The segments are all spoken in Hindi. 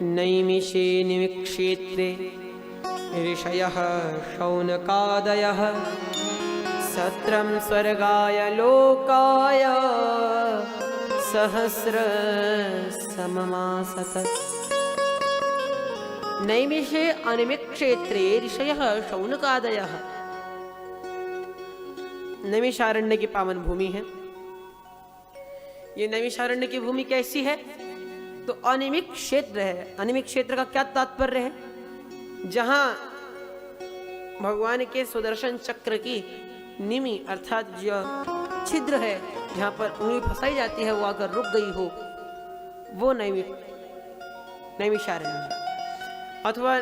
नैमिषे निमिक्षेत्रे ऋषयः शौनकादयः सत्रं स्वर्गाय लोकाय सहस्रसममासत। नैमिषे अनिमिक्षेत्रे ऋषयः शौनकादयः। नैमिषारण्य की पावन भूमि है। ये नैमिषारण्य की भूमि कैसी है? तो अनिमिक क्षेत्र है। अनिमिक क्षेत्र का क्या तात्पर्य है? जहां भगवान के सुदर्शन चक्र की निमि अर्थात जो छिद्र है, जहां पर उंगली फंसाई जाती है, वो अगर रुक गई हो, वो नैमिषारण्य। अथवा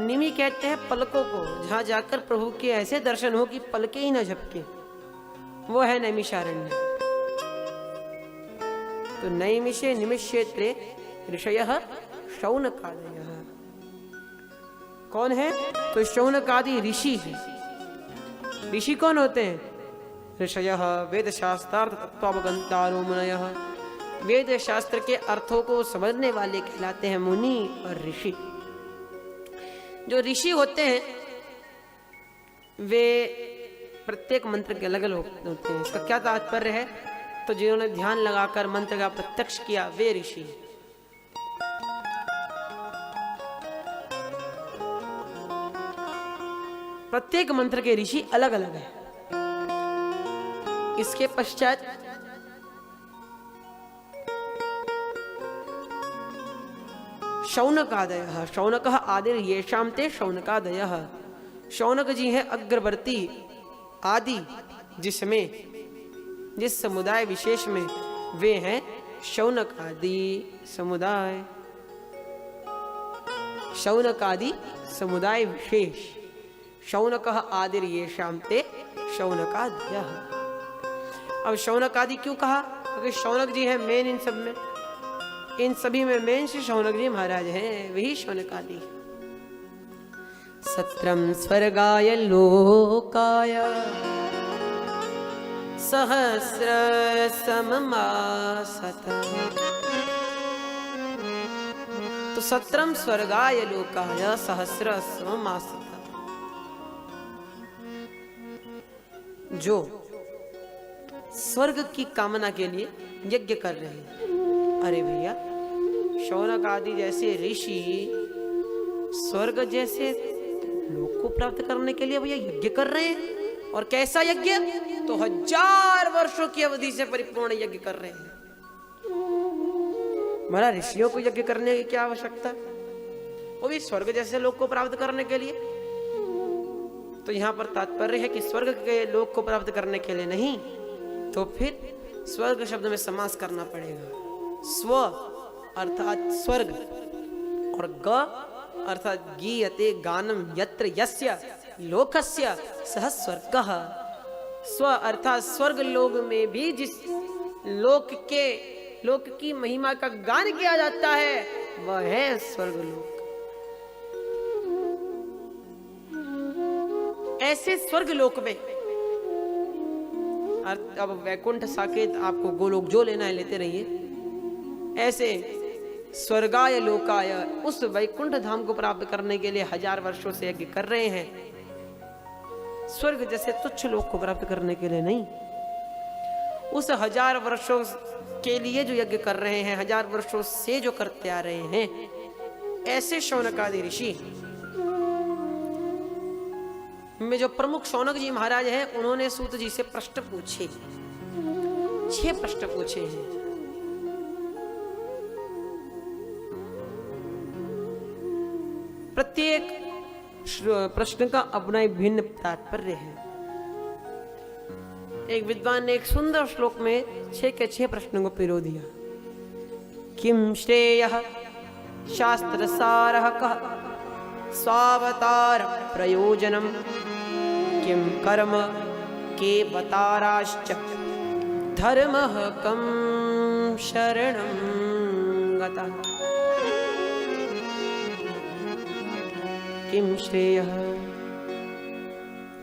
निमि कहते हैं पलकों को, जहां जाकर प्रभु के ऐसे दर्शन हो कि पलके ही न झपके, वो है नैमिषारण्य। तो नैमिषे निमिषेत्रे ऋषयः शौनकादयः। कौन है? तो शौनकादि ऋषि है। ऋषि कौन होते हैं? ऋषयः वेद शास्त्रार्थ तत्वावगंतारो मुनयः। वेद शास्त्र के अर्थों को समझने वाले कहलाते हैं मुनि और ऋषि। जो ऋषि होते हैं वे प्रत्येक मंत्र के अलग अलग होते हैं। इसका क्या तात्पर्य है? तो जिन्होंने ध्यान लगाकर मंत्र का प्रत्यक्ष किया वे ऋषि। प्रत्येक मंत्र के ऋषि अलग अलग हैं। इसके पश्चात शौनकादयः। शौनकः आदिर येषां ते शौनकादयः। शौनक जी हैं अग्रवर्ती आदि, जिस समुदाय विशेष में वे हैं शौनक आदि समुदाय। शौनक आदि समुदाय विशेष। शौनकः आदिर येषां ते शौनकादयः। अब शौनक आदि क्यों कहा? क्योंकि शौनक जी हैं मेन इन सब में। इन सभी में मेन से शौनक जी महाराज हैं, वही शौनक आदि। सत्रम स्वर्गाय लोकाय सहस्रसममासत। तो सत्रम स्वर्गाय लोकाय सहस्रसममासत। जो स्वर्ग की कामना के लिए यज्ञ कर रहे हैं। अरे भैया, शौनक आदि जैसे ऋषि स्वर्ग जैसे लोक को प्राप्त करने के लिए भैया यज्ञ कर रहे हैं। और कैसा यज्ञ? तो 1000 वर्षों की अवधि से परिपूर्ण यज्ञ कर रहे हैं। हमारा ऋषियों को यज्ञ करने की क्या आवश्यकता? वो भी स्वर्ग जैसे लोक को प्राप्त करने के लिए। तो यहां पर तात्पर्य है कि स्वर्ग के लोक को प्राप्त करने के लिए नहीं, तो फिर स्वर्ग शब्द में समास करना पड़ेगा। स्व अर्थात स्वर्ग और ग अर्थात गीयते गानम यत्र यस्य लोकस्य सह स्वर्गः। स्व अर्थात स्वर्ग लोक में भी जिस लोक की महिमा का गान किया जाता है वह है स्वर्ग लोक। ऐसे स्वर्ग लोक में अब वैकुंठ साकेत आपको गोलोक जो लेना है लेते रहिए। ऐसे स्वर्गाय लोकाय उस वैकुंठ धाम को प्राप्त करने के लिए 1000 वर्षों से यज्ञ कर रहे हैं। स्वर्ग जैसे तुच्छ लोक को प्राप्त करने के लिए नहीं, उस 1000 वर्षों के लिए जो यज्ञ कर रहे हैं, 1000 वर्षों से जो करते आ रहे हैं, ऐसे शौनकादि ऋषि में जो प्रमुख शौनक जी महाराज हैं, उन्होंने सूत जी से प्रश्न पूछे। 6 प्रश्न पूछे हैं। प्रत्येक प्रश्न का अपना एक भिन्न तात्पर्य है। एक विद्वान ने एक सुंदर श्लोक में 6 के 6 प्रश्नों को पिरो दिया। किम श्रेयः शास्त्रसारः कः स्वावतार प्रयोजनम किम कर्म के बताराश्च धर्मः कं शरणं गतः। किम श्रेयः,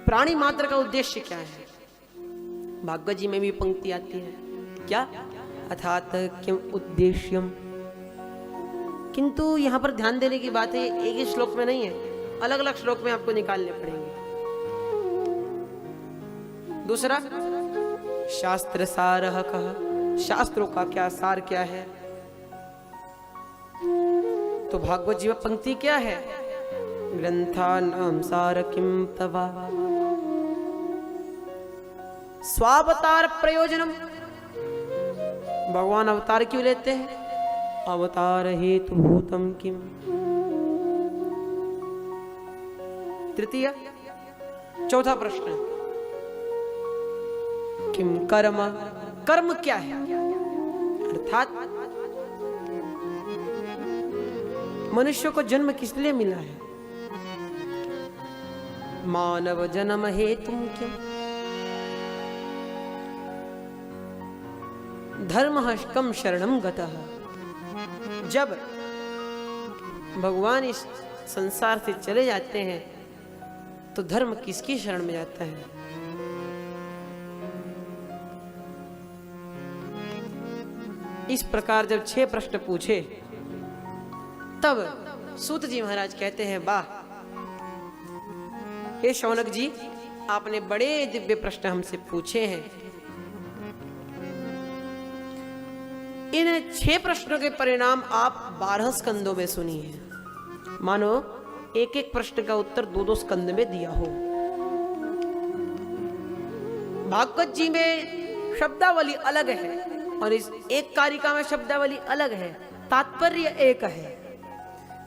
प्राणी मात्र का उद्देश्य क्या है? भागवत जी में भी पंक्ति आती है क्या? अर्थात किम उद्देश्यम, किंतु यहाँ पर ध्यान देने की बात है, एक ही श्लोक में नहीं है, अलग अलग श्लोक में आपको निकालने पड़ेंगे। दूसरा, शास्त्र सारः कः, शास्त्रों का क्या सार क्या है। तो भागवत जी में पंक्ति क्या है, ग्रंथानां सार किम तवा स्वावतार प्रयोजनम। भगवान अवतार क्यों लेते हैं, अवतार हेतु भूतम किम। तृतीय, चौथा प्रश्न, किम कर्म, कर्म क्या है, अर्थात मनुष्य को जन्म किस लिए मिला है। मानव जन्म हेतु किम, धर्म कम शरणम गतः। जब भगवान इस संसार से चले जाते हैं तो धर्म किसकी शरण में जाता है। इस प्रकार जब 6 प्रश्न पूछे तब सूत जी महाराज कहते हैं, वाह हे शौनक जी, आपने बड़े दिव्य प्रश्न हमसे पूछे हैं। इन 6 प्रश्नों के परिणाम आप 12 स्कंदों में सुनिए, मानो एक एक प्रश्न का उत्तर 2-2 स्कंद में दिया हो। भागवत जी में शब्दावली अलग है और इस एक कारिका में शब्दावली अलग है, तात्पर्य एक है।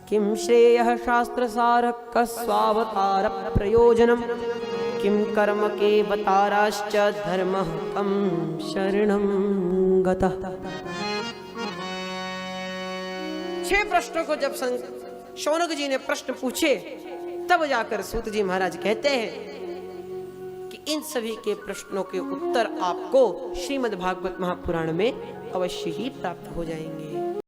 किम श्रेयः शास्त्र सारः स्वावतार प्रयोजनम, किम कर्म के वताराश्च धर्मः कम शरणं गतः। 6 प्रश्नों को जब शौनक जी ने प्रश्न पूछे तब जाकर सूत जी महाराज कहते हैं कि इन सभी के प्रश्नों के उत्तर आपको श्रीमद् भागवत महापुराण में अवश्य ही प्राप्त हो जाएंगे।